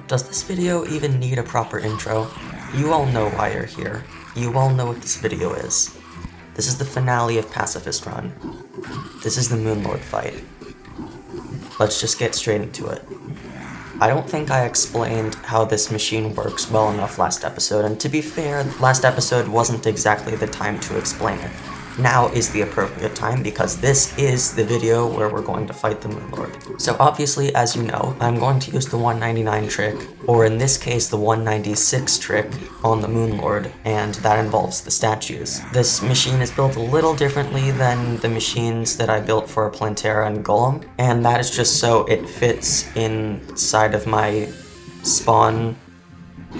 Does this video even need a proper intro? You all know why you're here. You all know what this video is. This is the finale of Pacifist Run. This is the Moonlord fight. Let's just get straight into it. I don't think I explained how this machine works well enough last episode, and to be fair, last episode wasn't exactly the time to explain it. Now is the appropriate time because this is the video where we're going to fight the Moonlord. So obviously, as you know, I'm going to use the 199 trick, or in this case the 196 trick, on the Moonlord, and that involves the statues. This machine is built a little differently than the machines that I built for Plantera and Golem, and that is just so it fits inside of my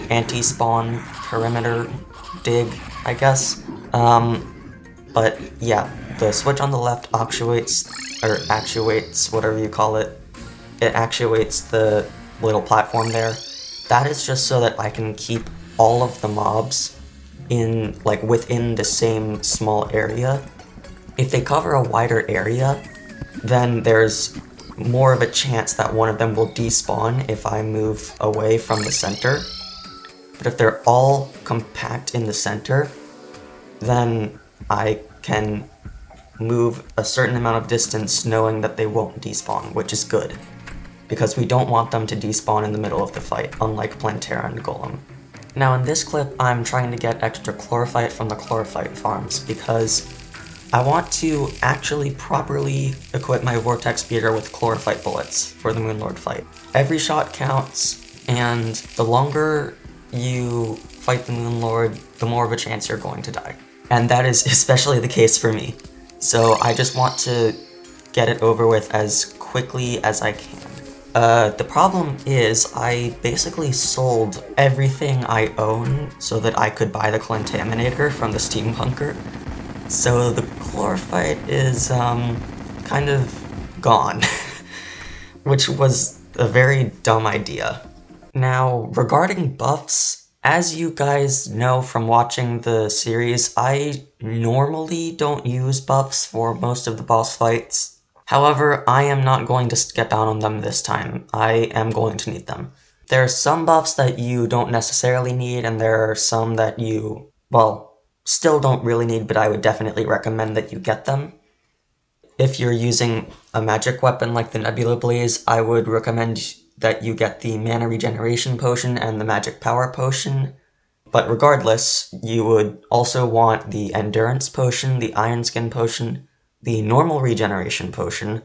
anti-spawn perimeter dig, I guess. But yeah, the switch on the left actuates, whatever you call it. It actuates the little platform there. That is just so that I can keep all of the mobs within the same small area. If they cover a wider area, then there's more of a chance that one of them will despawn if I move away from the center. But if they're all compact in the center, then I can move a certain amount of distance knowing that they won't despawn, which is good, because we don't want them to despawn in the middle of the fight, unlike Plantera and Golem. Now in this clip, I'm trying to get extra chlorophyte from the chlorophyte farms, because I want to actually properly equip my vortex beater with chlorophyte bullets for the Moonlord fight. Every shot counts, and the longer you fight the Moonlord, the more of a chance you're going to die. And that is especially the case for me. So I just want to get it over with as quickly as I can. The problem is I basically sold everything I own so that I could buy the Contaminator from the Steam Bunker. So the chlorophyte is kind of gone, which was a very dumb idea. Now, regarding buffs, as you guys know from watching the series, I normally don't use buffs for most of the boss fights. However, I am not going to get down on them this time. I am going to need them. There are some buffs that you don't necessarily need, and there are some that you, still don't really need, but I would definitely recommend that you get them. If you're using a magic weapon like the Nebula Blaze, I would recommend that you get the Mana Regeneration Potion and the Magic Power Potion. But regardless, you would also want the Endurance Potion, the Iron Skin Potion, the Normal Regeneration Potion,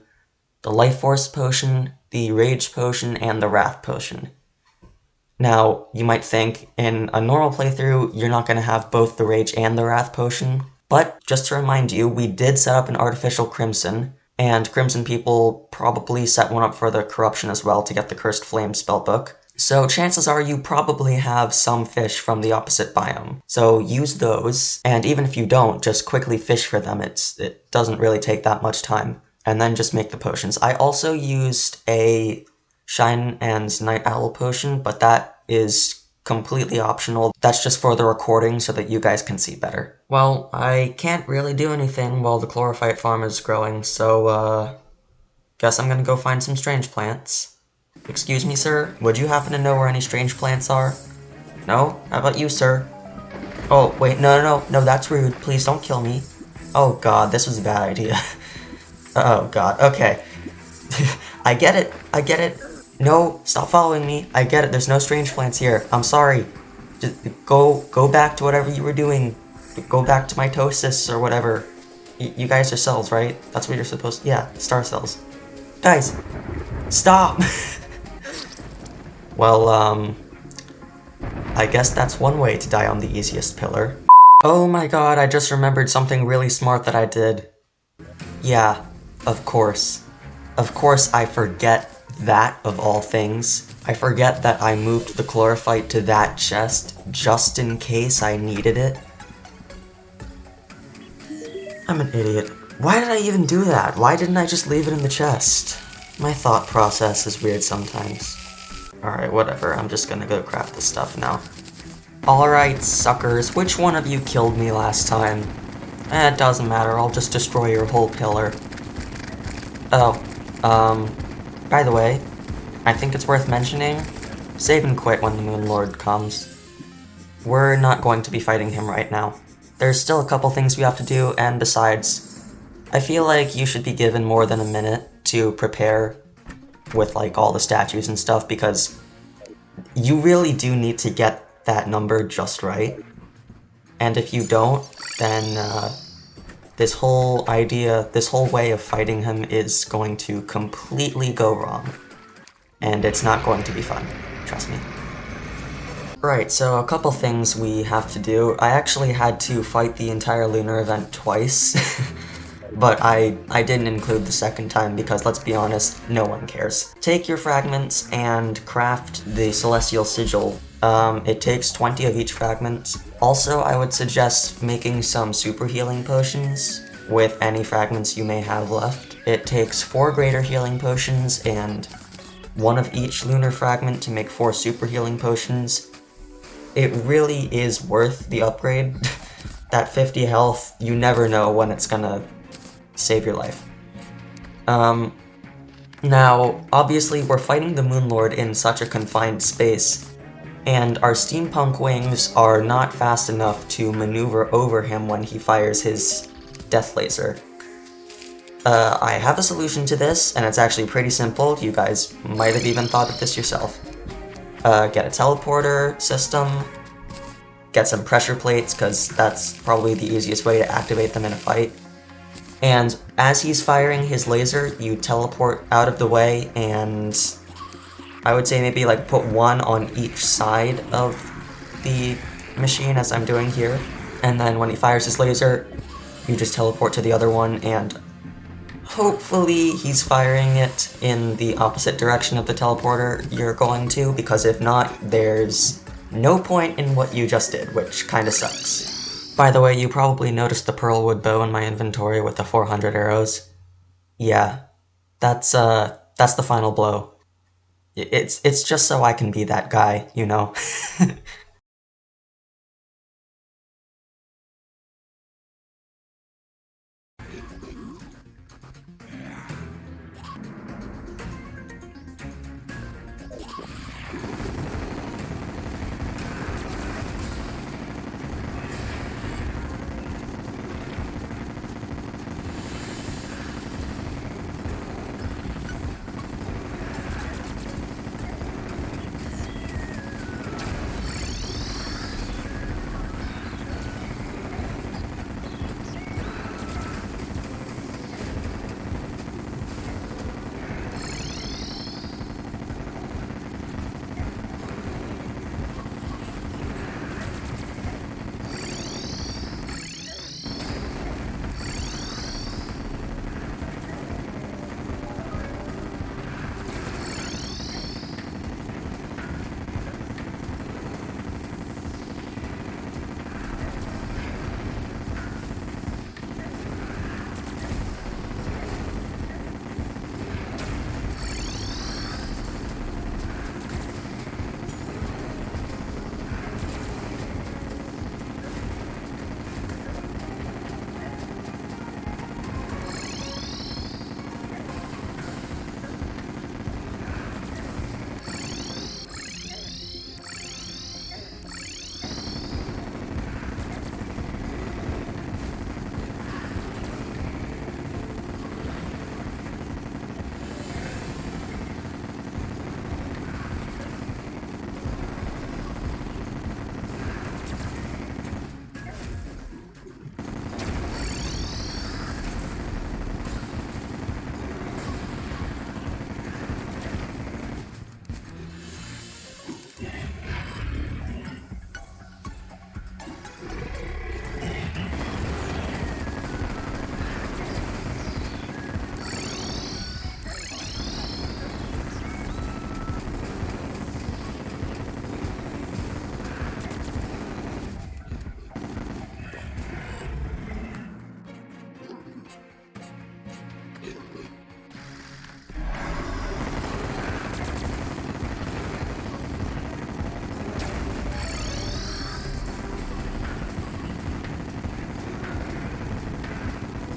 the Life Force Potion, the Rage Potion, and the Wrath Potion. Now, you might think, in a normal playthrough, you're not going to have both the Rage and the Wrath Potion, but just to remind you, we did set up an Artificial Crimson, and Crimson people probably set one up for the Corruption as well to get the Cursed Flame spellbook. So chances are you probably have some fish from the opposite biome. So use those, and even if you don't, just quickly fish for them. It doesn't really take that much time. And then just make the potions. I also used a Shine and Night Owl potion, but that is completely optional. That's just for the recording so that you guys can see better. Well, I can't really do anything while the chlorophyte farm is growing, so guess I'm gonna go find some strange plants. Excuse me, sir? Would you happen to know where any strange plants are? No? How about you, sir? Oh, wait, no, that's rude. Please don't kill me. Oh god, this was a bad idea. Oh god, okay. I get it. No, stop following me. I get it, there's no strange plants here. I'm sorry. Just go back to whatever you were doing. Go back to mitosis or whatever. You guys are cells, right? That's what you're supposed to— yeah, star cells. Guys, stop! Well, I guess that's one way to die on the easiest pillar. Oh my god, I just remembered something really smart that I did. Yeah, of course. Of course I forget that, of all things. I forget that I moved the chlorophyte to that chest just in case I needed it. I'm an idiot. Why did I even do that? Why didn't I just leave it in the chest? My thought process is weird sometimes. Alright, whatever. I'm just gonna go craft this stuff now. Alright, suckers. Which one of you killed me last time? It doesn't matter. I'll just destroy your whole pillar. Oh, by the way, I think it's worth mentioning, save and quit when the Moon Lord comes. We're not going to be fighting him right now. There's still a couple things we have to do, and besides, I feel like you should be given more than a minute to prepare with like all the statues and stuff, because you really do need to get that number just right. And if you don't, then this whole way of fighting him is going to completely go wrong. And it's not going to be fun, trust me. Right, so a couple things we have to do. I actually had to fight the entire Lunar Event twice, but I didn't include the second time because, let's be honest, no one cares. Take your fragments and craft the Celestial Sigil. It takes 20 of each fragment. Also, I would suggest making some super healing potions with any fragments you may have left. It takes 4 greater healing potions and 1 of each lunar fragment to make 4 super healing potions. It really is worth the upgrade. That 50 health, you never know when it's gonna save your life. Now, obviously we're fighting the Moon Lord in such a confined space, and our steampunk wings are not fast enough to maneuver over him when he fires his death laser. I have a solution to this, and it's actually pretty simple. You guys might have even thought of this yourself. Get a teleporter system, get some pressure plates, because that's probably the easiest way to activate them in a fight. And as he's firing his laser, you teleport out of the way, and I would say maybe like put 1 on each side of the machine, as I'm doing here. And then when he fires his laser, you just teleport to the other one, and hopefully he's firing it in the opposite direction of the teleporter you're going to, because if not, there's no point in what you just did, which kinda sucks. By the way, you probably noticed the pearlwood bow in my inventory with the 400 arrows. Yeah, that's the final blow. It's just so I can be that guy, you know?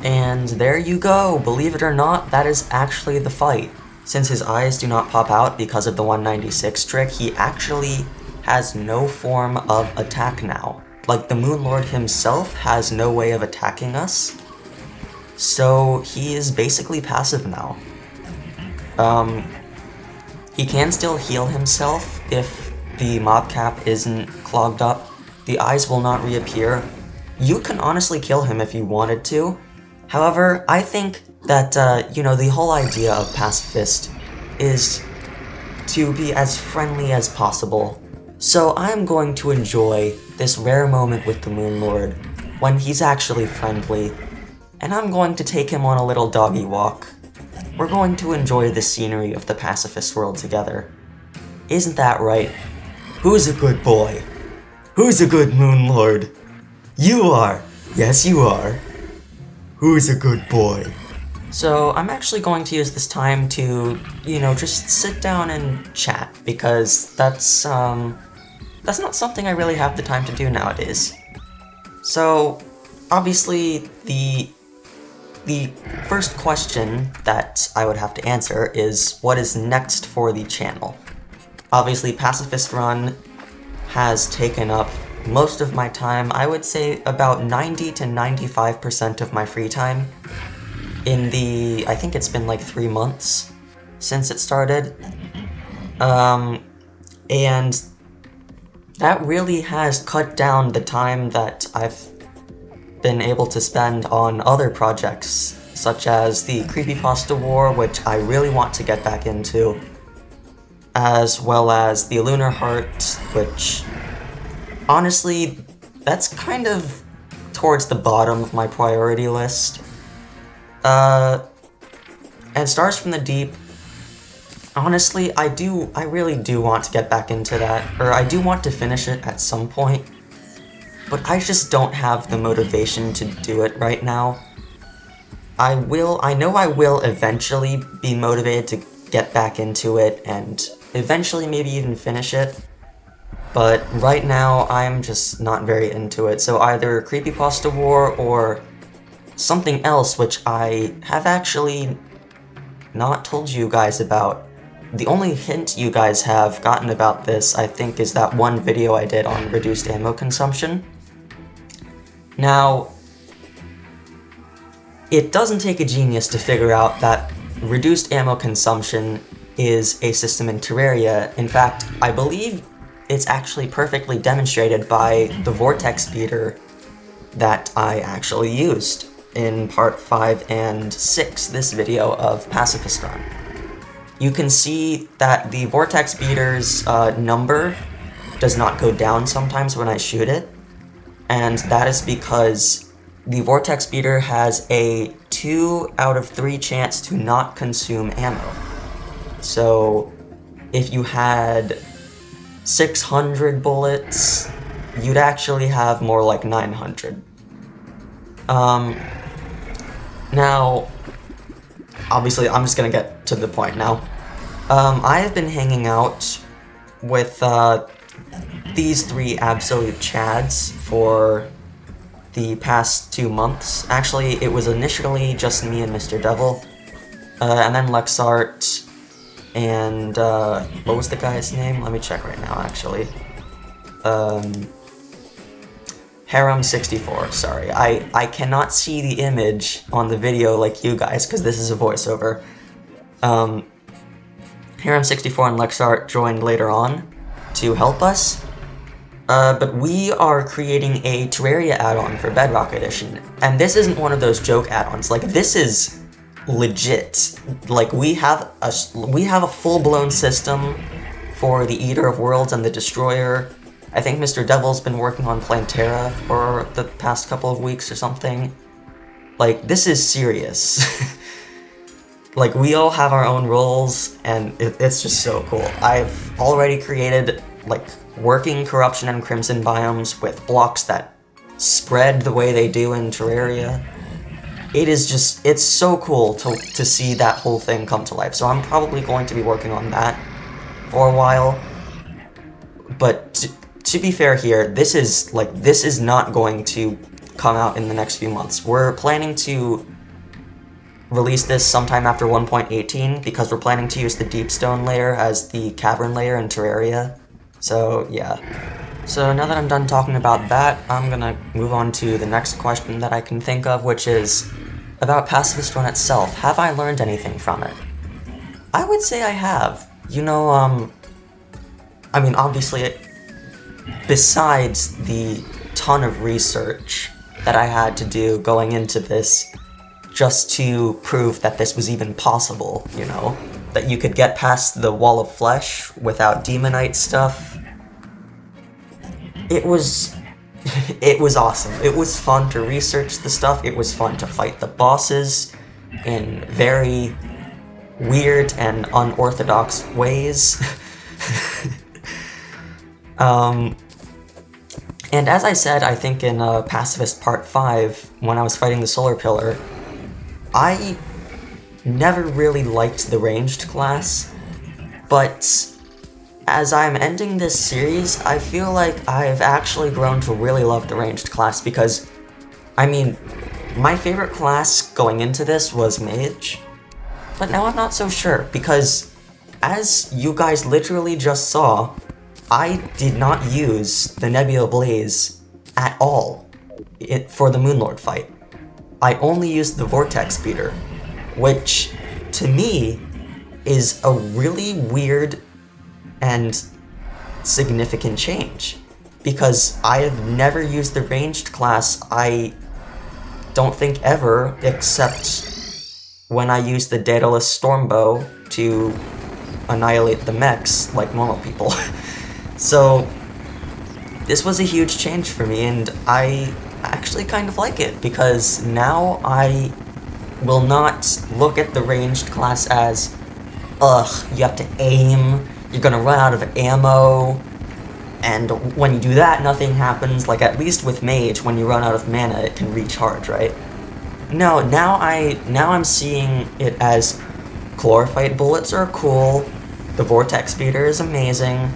And there you go, believe it or not, that is actually the fight. since his eyes do not pop out because of the 196 trick, he actually has no form of attack now. Like, the Moon Lord himself has no way of attacking us, so he is basically passive now. He can still heal himself if the mob cap isn't clogged up. The eyes will not reappear. You can honestly kill him if you wanted to. However, I think that, you know, the whole idea of Pacifist is to be as friendly as possible. So I'm going to enjoy this rare moment with the Moon Lord when he's actually friendly, and I'm going to take him on a little doggy walk. We're going to enjoy the scenery of the Pacifist world together. Isn't that right? Who's a good boy? Who's a good Moon Lord? You are! Yes, you are. Who's a good boy? So I'm actually going to use this time to, you know, just sit down and chat, because that's not something I really have the time to do nowadays. So, obviously, the first question that I would have to answer is, what is next for the channel? Obviously, Pacifist Run has taken up most of my time. I would say about 90 to 95% of my free time in the, I think it's been like 3 months since it started. And that really has cut down the time that I've been able to spend on other projects, such as the Creepypasta War, which I really want to get back into, as well as the Lunar Heart, which, honestly, that's kind of towards the bottom of my priority list. And Stars from the Deep, honestly, I really do want to get back into that, or I do want to finish it at some point, but I just don't have the motivation to do it right now. I know I will eventually be motivated to get back into it, and eventually maybe even finish it, but right now I'm just not very into it, so either Creepypasta War or something else which I have actually not told you guys about. The only hint you guys have gotten about this, I think, is that one video I did on reduced ammo consumption. Now, it doesn't take a genius to figure out that reduced ammo consumption is a system in Terraria. In fact, I believe it's actually perfectly demonstrated by the vortex beater that I actually used in part 5 and 6, this video of Pacifist Run. You can see that the vortex beater's number does not go down sometimes when I shoot it, and that is because the vortex beater has a 2 out of 3 chance to not consume ammo. So if you had 600 bullets, you'd actually have more like 900. Now, obviously, I'm just gonna get to the point now. I have been hanging out with these 3 absolute chads for the past 2 months. Actually, it was initially just me and Mr. Devil, and then Lexart, and what was the guy's name? Let me check right now, actually. Harem64, sorry. I cannot see the image on the video like you guys, because this is a voiceover. Harem64 and Lexart joined later on to help us, but we are creating a Terraria add-on for Bedrock Edition, and this isn't one of those joke add-ons. Like, this is legit. Like, we have a full-blown system for the Eater of Worlds and the Destroyer. I think Mr. Devil's been working on Plantera for the past couple of weeks or something. Like, this is serious. Like, we all have our own roles, and it's just so cool. I've already created, like, working Corruption and Crimson biomes with blocks that spread the way they do in Terraria. It is just, it's so cool to see that whole thing come to life. So I'm probably going to be working on that for a while. But to be fair here, this is not going to come out in the next few months. We're planning to release this sometime after 1.18 because we're planning to use the Deepstone layer as the cavern layer in Terraria. So yeah. So now that I'm done talking about that, I'm gonna move on to the next question that I can think of, which is about Pacifist Run itself. Have I learned anything from it? I would say I have. You know, I mean, obviously, besides the ton of research that I had to do going into this, just to prove that this was even possible, you know? That you could get past the wall of flesh without demonite stuff. It was awesome. It was fun to research the stuff, it was fun to fight the bosses in very weird and unorthodox ways. And as I said, I think in Pacifist Part 5, when I was fighting the Solar Pillar, I never really liked the ranged class, but as I'm ending this series, I feel like I've actually grown to really love the ranged class because, I mean, my favorite class going into this was Mage, but now I'm not so sure because, as you guys literally just saw, I did not use the Nebula Blaze at all for the Moonlord fight. I only used the Vortex Beater, which, to me, is a really weird and significant change, because I have never used the ranged class, I don't think ever, except when I used the Daedalus Stormbow to annihilate the mechs like normal people. So, this was a huge change for me, and I actually kind of like it, because now I will not look at the ranged class as, ugh, you have to aim, you're gonna run out of ammo, and when you do that, nothing happens. Like, at least with Mage, when you run out of mana, it can recharge, right? No, now I'm seeing it as Chlorophyte bullets are cool, the Vortex Beater is amazing.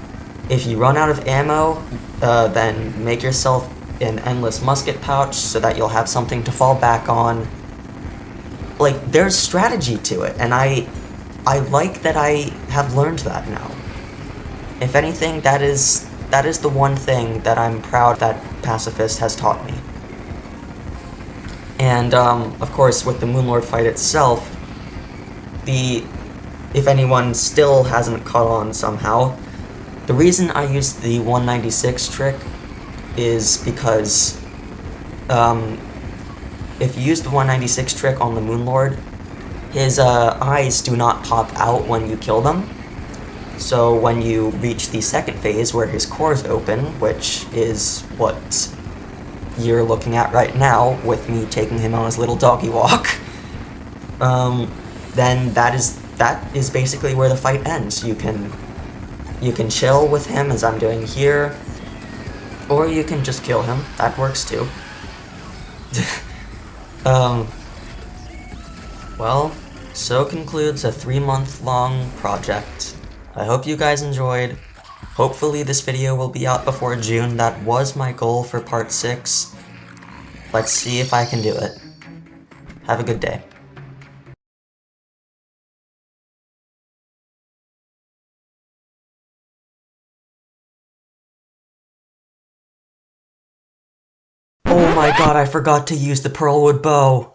If you run out of ammo, then make yourself an endless musket pouch so that you'll have something to fall back on. Like, there's strategy to it, and I like that I have learned that now. If anything, that is the one thing that I'm proud that Pacifist has taught me. And, of course, with the Moonlord fight itself, if anyone still hasn't caught on somehow, the reason I used the 196 trick is because, if you use the 196 trick on the Moonlord, his eyes do not pop out when you kill them. So when you reach the second phase where his cores open, which is what you're looking at right now with me taking him on his little doggy walk, then that is basically where the fight ends. You can chill with him as I'm doing here, or you can just kill him. That works too. Well, so concludes a 3-month-long project. I hope you guys enjoyed. Hopefully this video will be out before June. That was my goal for part 6. Let's see if I can do it. Have a good day. Oh my god, I forgot to use the pearlwood bow.